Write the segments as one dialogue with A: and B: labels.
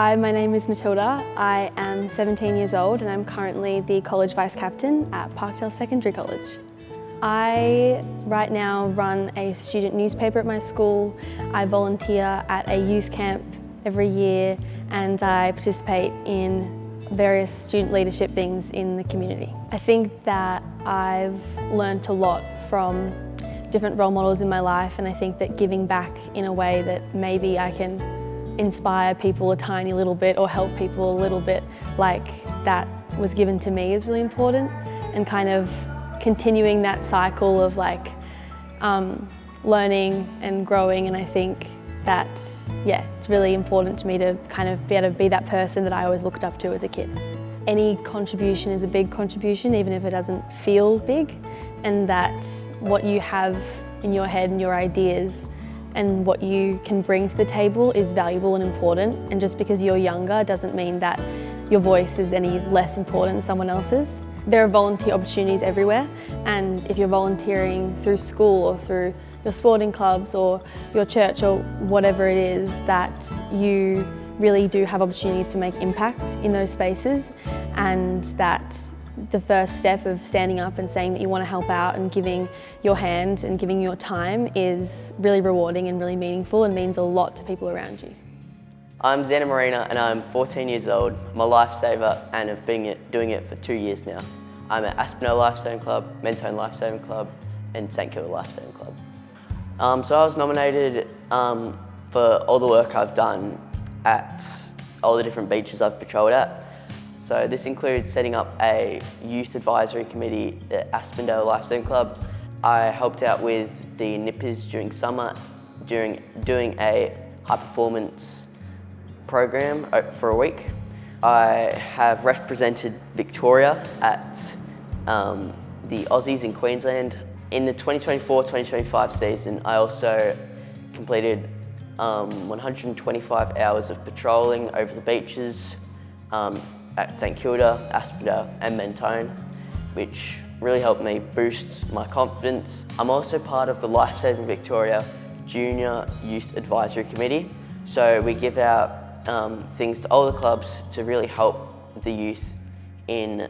A: Hi, my name is Matilda. I am 17 years old and I'm currently the college vice captain at Parkdale Secondary College. I right now run a student newspaper at my school. I volunteer at a youth camp every year and I participate in various student leadership things in the community. I think that I've learned a lot from different role models in my life, and I think that giving back in a way that maybe I can inspire people a tiny little bit or help people a little bit like that was given to me is really important, and kind of continuing that cycle of learning and growing. And I think that, yeah, it's really important to me to kind of be able to be that person that I always looked up to as a kid. Any contribution is a big contribution, even if it doesn't feel big, and that what you have in your head and your ideas and what you can bring to the table is valuable and important. And just because you're younger doesn't mean that your voice is any less important than someone else's. There are volunteer opportunities everywhere, and if you're volunteering through school or through your sporting clubs or your church or whatever it is, that you really do have opportunities to make impact in those spaces, and that the first step of standing up and saying that you want to help out and giving your hand and giving your time is really rewarding and really meaningful and means a lot to people around you.
B: I'm Xander Marina and I'm 14 years old. I'm a lifesaver and have been doing it for 2 years now. I'm at Aspinall Lifesaving Club, Mentone Lifesaving Club and St Kilda Lifesaving Club. So I was nominated for all the work I've done at all the different beaches I've patrolled at. So this includes setting up a youth advisory committee at Aspinall Lifesaving Club. I helped out with the nippers during summer, doing a high performance program for a week. I have represented Victoria at the Aussies in Queensland. In the 2024-2025 season, I also completed 125 hours of patrolling over the beaches at St Kilda, Aspinall and Mentone, which really helped me boost my confidence. I'm also part of the Lifesaving Victoria Junior Youth Advisory Committee. So we give out things to all the clubs to really help the youth in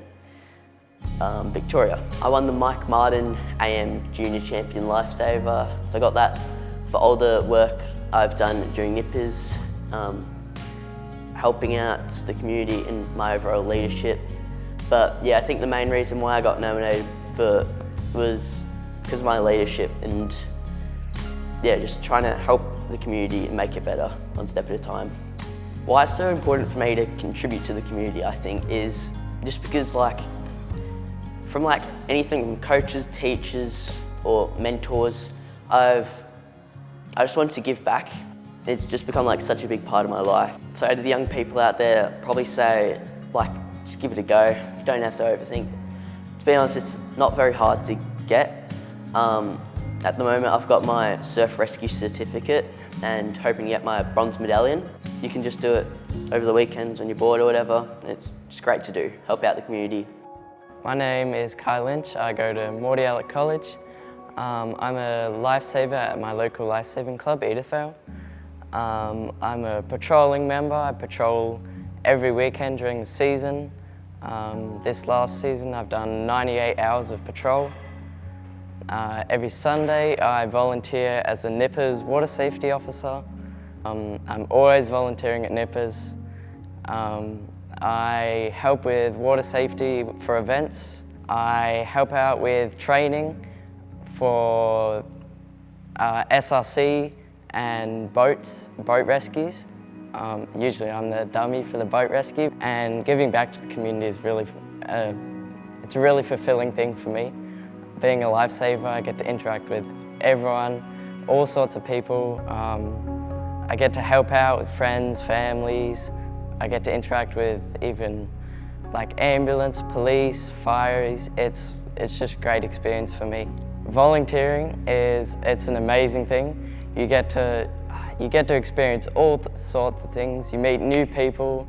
B: Victoria. I won the Mike Martin AM Junior Champion Lifesaver, so I got that for all the work I've done during nippers, helping out the community and my overall leadership. But yeah, I think the main reason why I got nominated was because of my leadership and yeah, just trying to help the community and make it better one step at a time. Why it's so important for me to contribute to the community, I think, is just because from anything from coaches, teachers or mentors, I just wanted to give back. It's just become such a big part of my life. So to the young people out there, probably say just give it a go. You don't have to overthink. To be honest, it's not very hard to get. At the moment, I've got my surf rescue certificate and hoping to get my bronze medallion. You can just do it over the weekends when you're bored or whatever. It's just great to do, help out the community.
C: My name is Kai Lynch. I go to Mordialloc College. I'm a lifesaver at my local lifesaving club, Edithvale. I'm a patrolling member. I patrol every weekend during the season. This last season I've done 98 hours of patrol. Every Sunday I volunteer as a Nippers water safety officer. I'm always volunteering at Nippers. I help with water safety for events. I help out with training for SRC and boat rescues. Usually I'm the dummy for the boat rescue, and giving back to the community is really, it's a really fulfilling thing for me. Being a lifesaver, I get to interact with everyone, all sorts of people. I get to help out with friends, families. I get to interact with even ambulance, police, fires. It's just a great experience for me. Volunteering it's an amazing thing. You get to experience all sorts of things. You meet new people.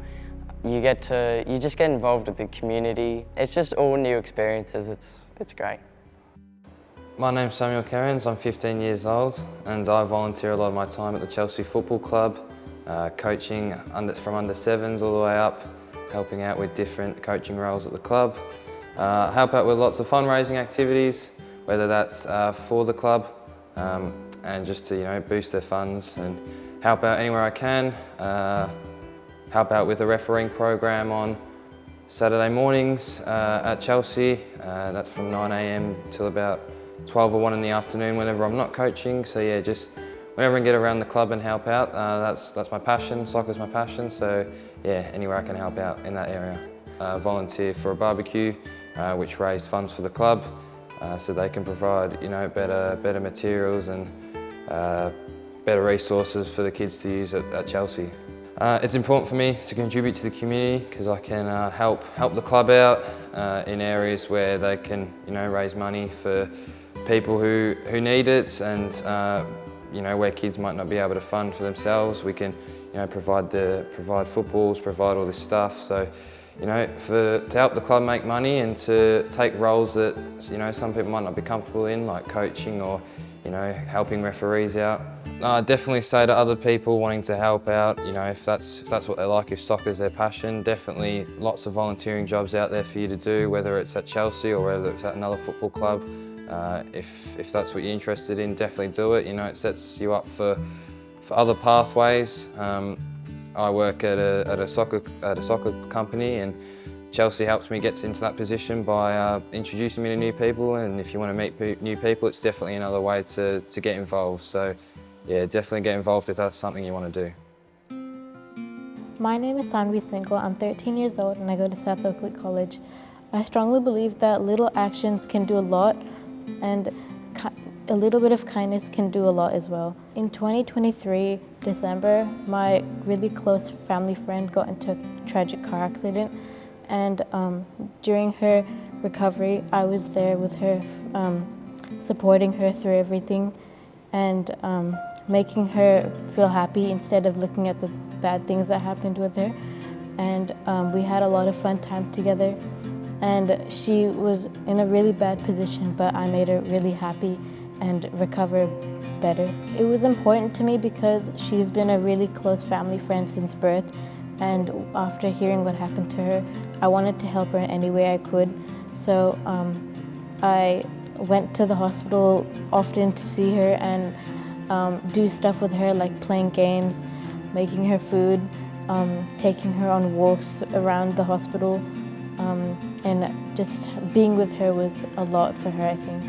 C: You just get involved with the community. It's just all new experiences. It's great.
D: My name's Samuel Kerrins. I'm 15 years old and I volunteer a lot of my time at the Chelsea Football Club coaching from under 7s all the way up, helping out with different coaching roles at the club. Help out with lots of fundraising activities, whether that's for the club and just to boost their funds, and help out anywhere I can. Help out with the refereeing program on Saturday mornings at Chelsea. That's from 9 AM till about 12 or 1 in the afternoon whenever I'm not coaching. So yeah, just whenever I can get around the club and help out, that's my passion. Soccer's my passion, so yeah, anywhere I can help out in that area. Volunteer for a barbecue, which raised funds for the club, so they can provide better materials and better resources for the kids to use at Chelsea. It's important for me to contribute to the community because I can help the club out in areas where they can raise money for people who need it, and where kids might not be able to fund for themselves. We can provide footballs, provide all this stuff. So to help the club make money and to take roles that some people might not be comfortable in, like coaching or helping referees out. I definitely say to other people wanting to help out, if that's what they like, if soccer's their passion, definitely lots of volunteering jobs out there for you to do, whether it's at Chelsea or whether it's at another football club. If that's what you're interested in, definitely do it. It sets you up for other pathways. I work at a soccer company, and Chelsea helps me get into that position by introducing me to new people, and if you want to meet new people, it's definitely another way to get involved. So yeah, definitely get involved if that's something you want to do.
E: My name is Sanvi Singhal. I'm 13 years old and I go to South Oakley College. I strongly believe that little actions can do a lot, and a little bit of kindness can do a lot as well. In 2023, December, my really close family friend got into a tragic car accident, and during her recovery, I was there with her, supporting her through everything and making her feel happy instead of looking at the bad things that happened with her. And we had a lot of fun time together, and she was in a really bad position, but I made her really happy and recover better. It was important to me because she's been a really close family friend since birth, and after hearing what happened to her, I wanted to help her in any way I could. So I went to the hospital often to see her and do stuff with her, like playing games, making her food, taking her on walks around the hospital, and just being with her was a lot for her, I think.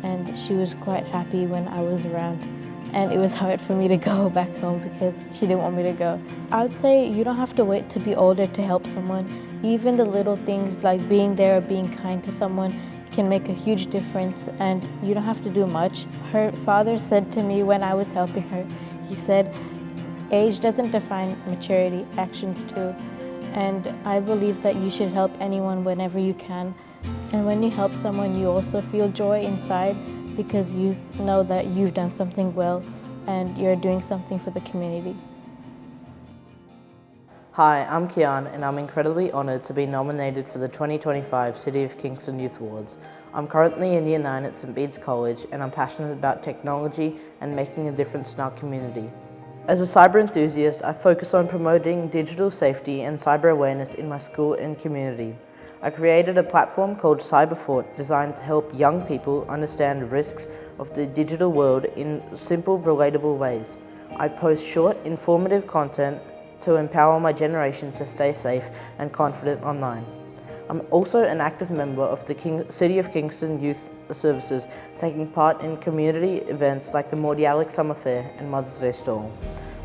E: And she was quite happy when I was around. And it was hard for me to go back home because she didn't want me to go. I would say you don't have to wait to be older to help someone. Even the little things like being there or being kind to someone can make a huge difference, and you don't have to do much. Her father said to me when I was helping her, he said, age doesn't define maturity, actions do. And I believe that you should help anyone whenever you can. And when you help someone, you also feel joy inside because you know that you've done something well and you're doing something for the community.
F: Hi, I'm Kian, and I'm incredibly honoured to be nominated for the 2025 City of Kingston Youth Awards. I'm currently in Year 9 at St Bede's College, and I'm passionate about technology and making a difference in our community. As a cyber enthusiast, I focus on promoting digital safety and cyber awareness in my school and community. I created a platform called Cyberfort designed to help young people understand the risks of the digital world in simple, relatable ways. I post short, informative content to empower my generation to stay safe and confident online. I'm also an active member of the City of Kingston Youth Services, taking part in community events like the Mordialloc Summer Fair and Mother's Day Stall.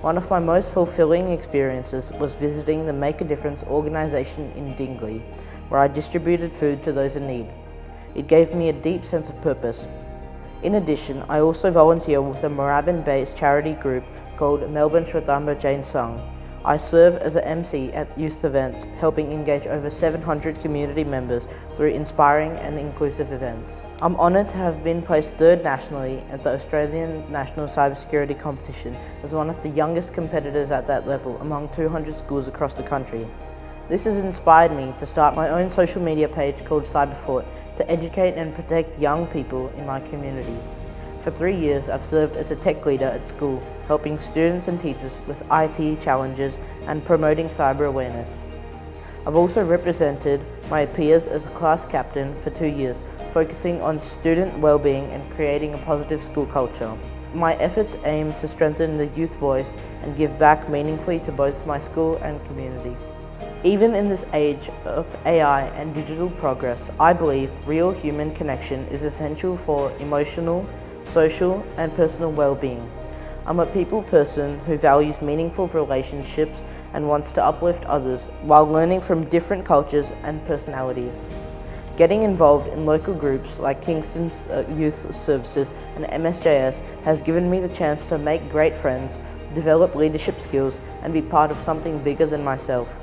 F: One of my most fulfilling experiences was visiting the Make a Difference organisation in Dingley, where I distributed food to those in need. It gave me a deep sense of purpose. In addition, I also volunteer with a Moorabbin-based charity group called Melbourne Shwetamba Jain Sangh. I serve as an MC at youth events, helping engage over 700 community members through inspiring and inclusive events. I'm honoured to have been placed 3rd nationally at the Australian National Cybersecurity Competition as one of the youngest competitors at that level among 200 schools across the country. This has inspired me to start my own social media page called Cyberfort to educate and protect young people in my community. For 3 years, I've served as a tech leader at school, helping students and teachers with IT challenges and promoting cyber awareness. I've also represented my peers as a class captain for 2 years, focusing on student well-being and creating a positive school culture. My efforts aim to strengthen the youth voice and give back meaningfully to both my school and community. Even in this age of AI and digital progress, I believe real human connection is essential for emotional, social, and personal well-being. I'm a people person who values meaningful relationships and wants to uplift others while learning from different cultures and personalities. Getting involved in local groups like Kingston Youth Services and MSJS has given me the chance to make great friends, develop leadership skills, and be part of something bigger than myself.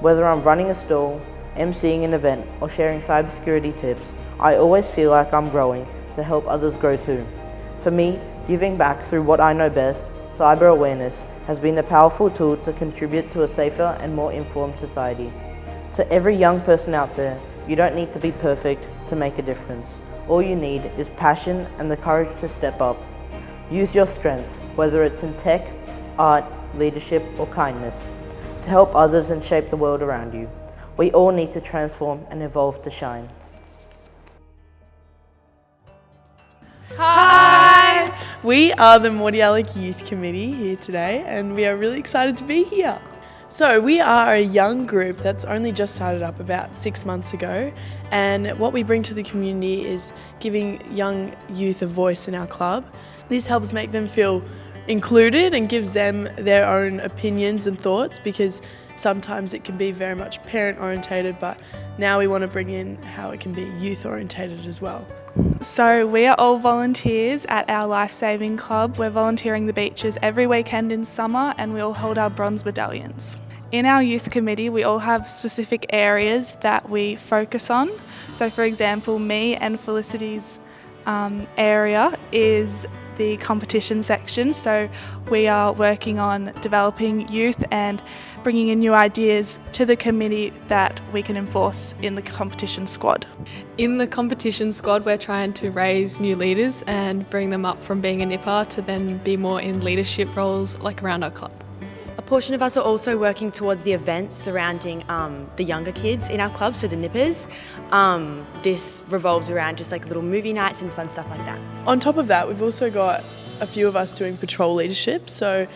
F: Whether I'm running a stall, emceeing an event, or sharing cybersecurity tips, I always feel like I'm growing to help others grow too. For me, giving back through what I know best, cyber awareness, has been a powerful tool to contribute to a safer and more informed society. To every young person out there, you don't need to be perfect to make a difference. All you need is passion and the courage to step up. Use your strengths, whether it's in tech, art, leadership, or kindness, to help others and shape the world around you. We all need to transform and evolve to shine.
G: Hi! We are the Mordialloc Youth Committee here today, and we are really excited to be here. So we are a young group that's only just started up about 6 months ago, and what we bring to the community is giving young youth a voice in our club. This helps make them feel included and gives them their own opinions and thoughts, because sometimes it can be very much parent orientated, but now we want to bring in how it can be youth orientated as well.
H: So we are all volunteers at our Lifesaving Club. We're volunteering the beaches every weekend in summer, and we all hold our bronze medallions. In our youth committee, we all have specific areas that we focus on. So for example, me and Felicity's area is the competition section. So we are working on developing youth and bringing in new ideas to the committee that we can enforce in the competition squad.
I: In the competition squad, we're trying to raise new leaders and bring them up from being a nipper to then be more in leadership roles like around our club.
J: A portion of us are also working towards the events surrounding the younger kids in our club, so the nippers. This revolves around just like little movie nights and fun stuff like that.
G: On top of that, we've also got a few of us doing patrol leadership. So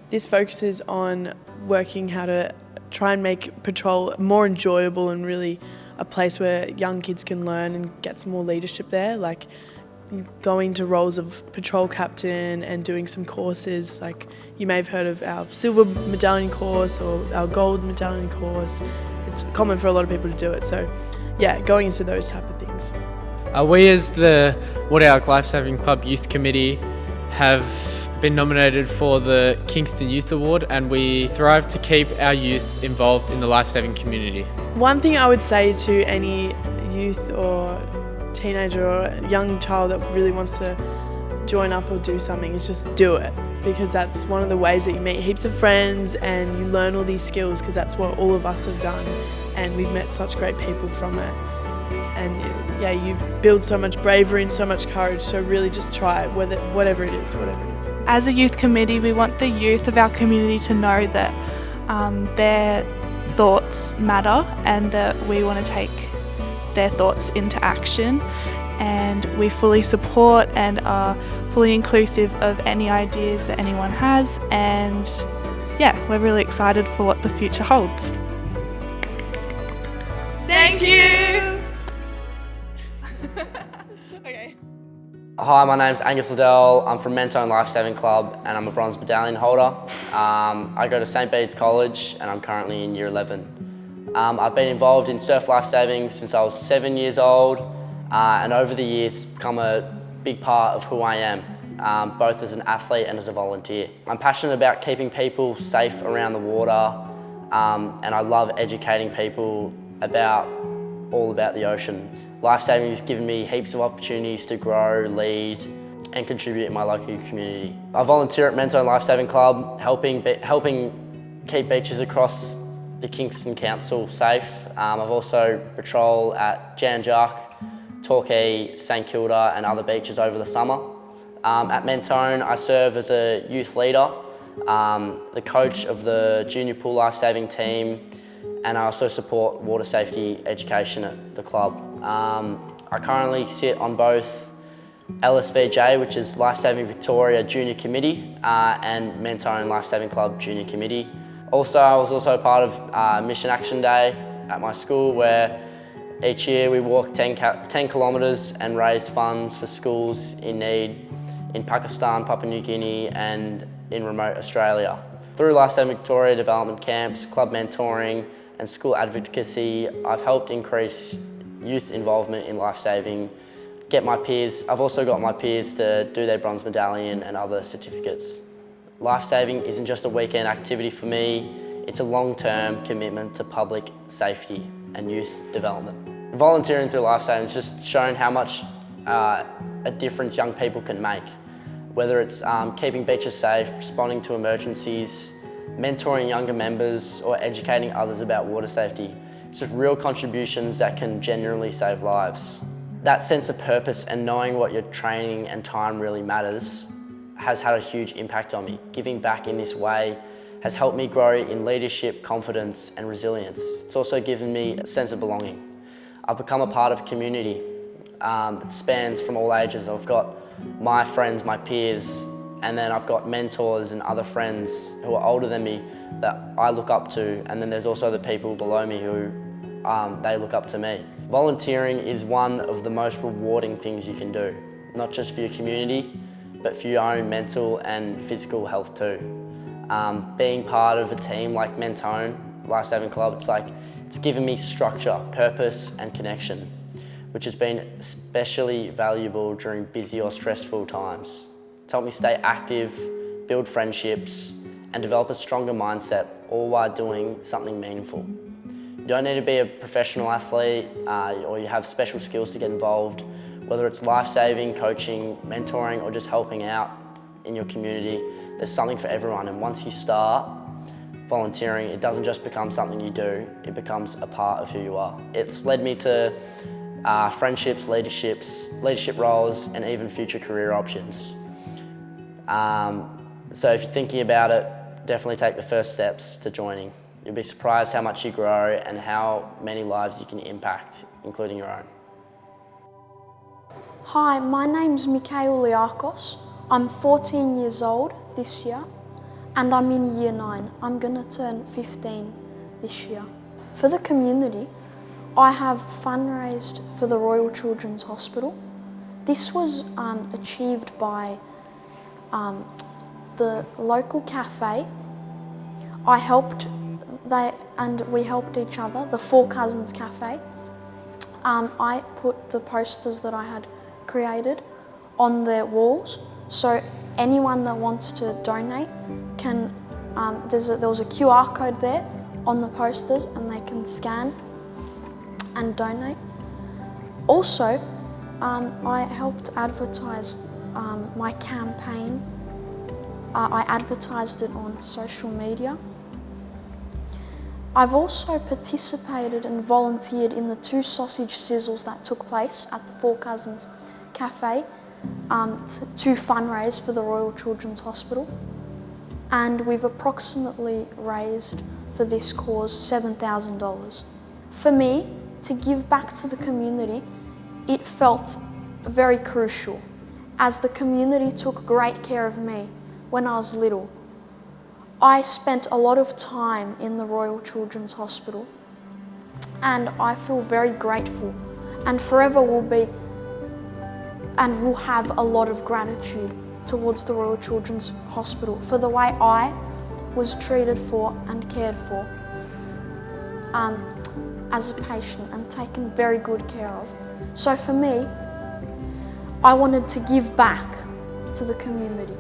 G: this focuses on working how to try and make patrol more enjoyable and really a place where young kids can learn and get some more leadership there, like going to roles of patrol captain and doing some courses. Like you may have heard of our silver medallion course or our gold medallion course. It's common for a lot of people to do it. So yeah, going into those type of things.
K: We as the Mordialloc Lifesaving Club Youth Committee have been nominated for the Kingston Youth Award, and we thrive to keep our youth involved in the lifesaving community.
G: One thing I would say to any youth or teenager or young child that really wants to join up or do something is just do it, because that's one of the ways that you meet heaps of friends and you learn all these skills, because that's what all of us have done, and we've met such great people from it. And yeah, you build so much bravery and so much courage, so really just try it, whatever it is.
H: As a youth committee, we want the youth of our community to know that their thoughts matter and that we want to take their thoughts into action, and we fully support and are fully inclusive of any ideas that anyone has, and yeah, we're really excited for what the future holds.
G: Thank you! Okay.
B: Hi, my name's Angus Liddell. I'm from Mentone Lifesaving Club and I'm a bronze medallion holder. I go to St Bede's College and I'm currently in year 11. I've been involved in surf lifesaving since I was 7 years old, and over the years it's become a big part of who I am, both as an athlete and as a volunteer. I'm passionate about keeping people safe around the water, and I love educating people all about the ocean. Lifesaving has given me heaps of opportunities to grow, lead and contribute in my local community. I volunteer at Mentone Lifesaving Club, helping keep beaches across the Kingston Council safe. I've also patrol at Jan Jark, Torquay, St Kilda and other beaches over the summer. At Mentone, I serve as a youth leader, the coach of the junior pool life-saving team, and I also support water safety education at the club. I currently sit on both LSVJ, which is Life Saving Victoria Junior Committee, and Mentone Life Saving Club Junior Committee. Also, I was also part of Mission Action Day at my school, where each year we walk 10 kilometres and raise funds for schools in need in Pakistan, Papua New Guinea and in remote Australia. Through Life Saving Victoria development camps, club mentoring and school advocacy, I've helped increase youth involvement in life saving, I've also got my peers to do their bronze medallion and other certificates. Life saving isn't just a weekend activity for me, it's a long-term commitment to public safety and youth development. Volunteering through life saving has just shown how much a difference young people can make. Whether it's keeping beaches safe, responding to emergencies, mentoring younger members or educating others about water safety. It's just real contributions that can genuinely save lives. That sense of purpose and knowing what your training and time really matters has had a huge impact on me. Giving back in this way has helped me grow in leadership, confidence and resilience. It's also given me a sense of belonging. I've become a part of a community that spans from all ages. I've got my friends, my peers, and then I've got mentors and other friends who are older than me that I look up to, and then there's also the people below me who they look up to me. Volunteering is one of the most rewarding things you can do, not just for your community, but for your own mental and physical health too. Being part of a team like Mentone Life Saving Club, it's given me structure, purpose and connection, which has been especially valuable during busy or stressful times. It's helped me stay active, build friendships, and develop a stronger mindset, all while doing something meaningful. You don't need to be a professional athlete or you have special skills to get involved, whether it's life-saving, coaching, mentoring, or just helping out in your community. There's something for everyone, and once you start volunteering, it doesn't just become something you do, it becomes a part of who you are. It's led me to friendships, leadership roles, and even future career options. So if you're thinking about it, definitely take the first steps to joining. You'll be surprised how much you grow and how many lives you can impact, including your own.
L: Hi, my name's Mikhail Liakos. I'm 14 years old this year and I'm in year 9. I'm gonna turn 15 this year. For the community, I have fundraised for the Royal Children's Hospital. This was achieved by the local cafe. We helped each other, the Four Cousins Cafe. I put the posters that I had created on their walls, so anyone that wants to donate can, there was a QR code there on the posters and they can scan and donate. Also, I helped advertise my campaign. I advertised it on social media. I've also participated and volunteered in the 2 sausage sizzles that took place at the Four Cousins Cafe to fundraise for the Royal Children's Hospital. And we've approximately raised for this cause $7,000. For me, to give back to the community, it felt very crucial, as the community took great care of me when I was little. I spent a lot of time in the Royal Children's Hospital and I feel very grateful and forever will be and will have a lot of gratitude towards the Royal Children's Hospital for the way I was treated for and cared for as a patient and taken very good care of. So for me, I wanted to give back to the community.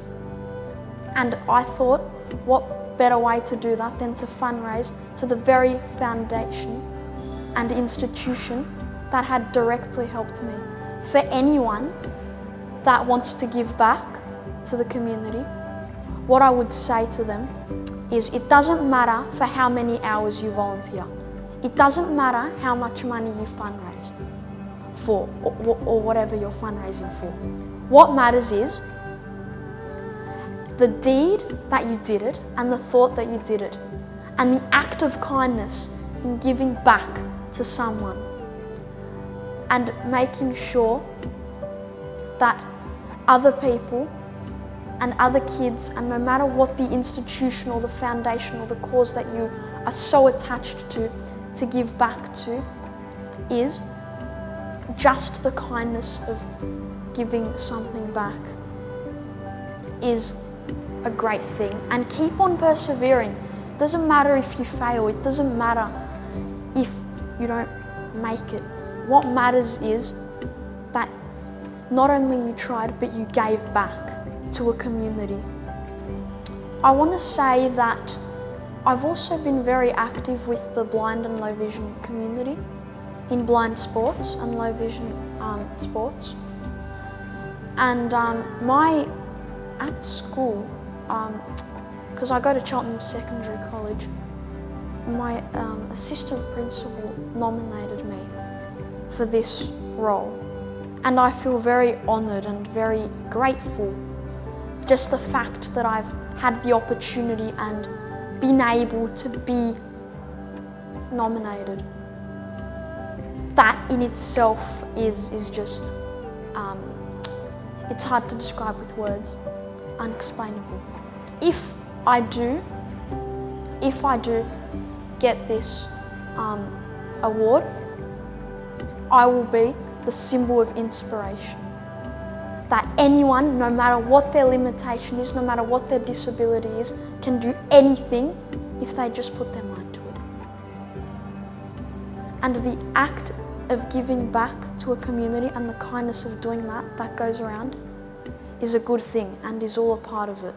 L: And I thought, what better way to do that than to fundraise to the very foundation and institution that had directly helped me. For anyone that wants to give back to the community, what I would say to them is it doesn't matter for how many hours you volunteer. It doesn't matter how much money you fundraise for or whatever you're fundraising for. What matters is the deed that you did it and the thought that you did it, and the act of kindness in giving back to someone and making sure that other people and other kids, and no matter what the institution or the foundation or the cause that you are so attached to give back to, is just the kindness of giving something back is a great thing. And keep on persevering. Doesn't matter if you fail, it doesn't matter if you don't make it. What matters is that not only you tried, but you gave back to a community. I want to say that I've also been very active with the blind and low vision community in blind sports and low vision sports. And at school, because I go to Cheltenham Secondary College, my assistant principal nominated me for this role. And I feel very honoured and very grateful. Just the fact that I've had the opportunity and been able to be nominated. That in itself is just, it's hard to describe with words, unexplainable. If I do get this award, I will be the symbol of inspiration. That anyone, no matter what their limitation is, no matter what their disability is, can do anything if they just put their mind to it. And the act of giving back to a community and the kindness of doing that goes around is a good thing and is all a part of it.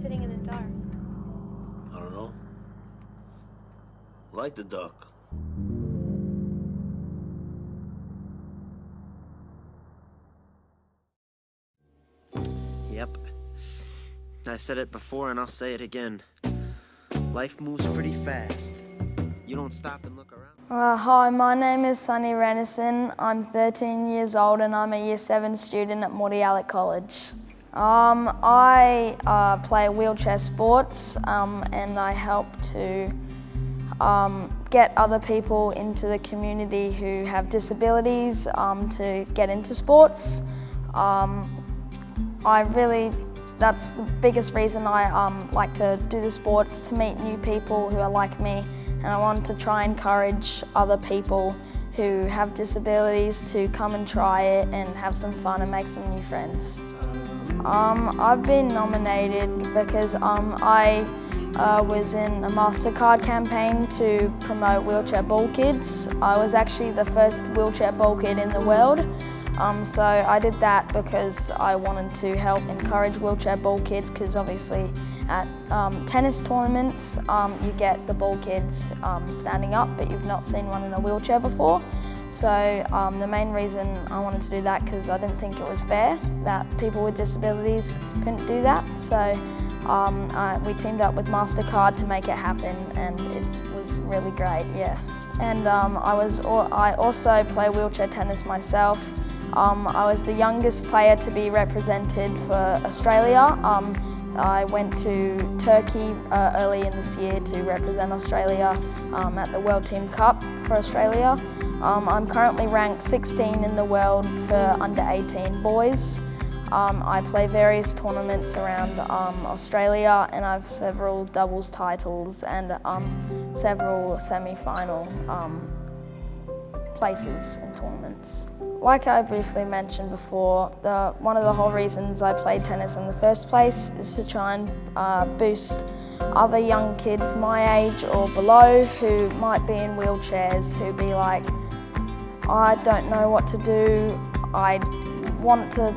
M: Sitting in the dark?
N: I don't know. I like the dark.
O: Yep. I said it before and I'll say it again. Life moves pretty fast. You don't stop and look around.
P: Hi, my name is Sunny Renison. I'm 13 years old and I'm a Year 7 student at Mordialloc College. I play wheelchair sports and I help to get other people into the community who have disabilities to get into sports. That's the biggest reason I like to do the sports, to meet new people who are like me, and I want to try and encourage other people who have disabilities to come and try it and have some fun and make some new friends. I've been nominated because I was in a MasterCard campaign to promote wheelchair ball kids. I was actually the first wheelchair ball kid in the world. So I did that because I wanted to help encourage wheelchair ball kids, because obviously at tennis tournaments you get the ball kids standing up, but you've not seen one in a wheelchair before. So the main reason I wanted to do that, because I didn't think it was fair that people with disabilities couldn't do that. So we teamed up with MasterCard to make it happen, and it was really great, yeah. And I also play wheelchair tennis myself. I was the youngest player to be represented for Australia. I went to Turkey early in this year to represent Australia at the World Team Cup for Australia. I'm currently ranked 16 in the world for under 18 boys. I play various tournaments around Australia, and I have several doubles titles and several semi-final places in tournaments. Like I briefly mentioned before, one of the whole reasons I played tennis in the first place is to try and boost other young kids my age or below who might be in wheelchairs, who be like, I don't know what to do, I want to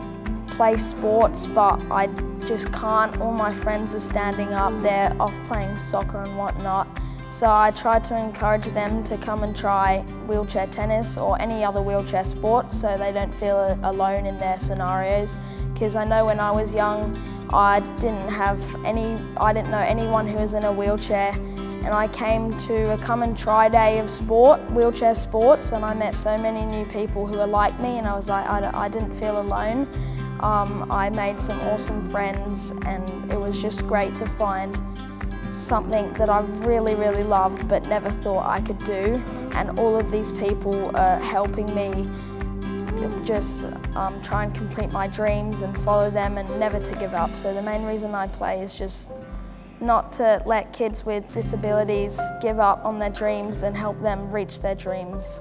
P: play sports but I just can't, all my friends are standing up, they're off playing soccer and whatnot. So I try to encourage them to come and try wheelchair tennis or any other wheelchair sport so they don't feel alone in their scenarios. Because I know when I was young, I didn't know anyone who was in a wheelchair, and I came to a come and try day of wheelchair sports, and I met so many new people who were like me, and I was like, I didn't feel alone. I made some awesome friends, and it was just great to find something that I really, really loved but never thought I could do. And all of these people are helping me just try and complete my dreams and follow them and never to give up. So the main reason I play is just not to let kids with disabilities give up on their dreams and help them reach their dreams.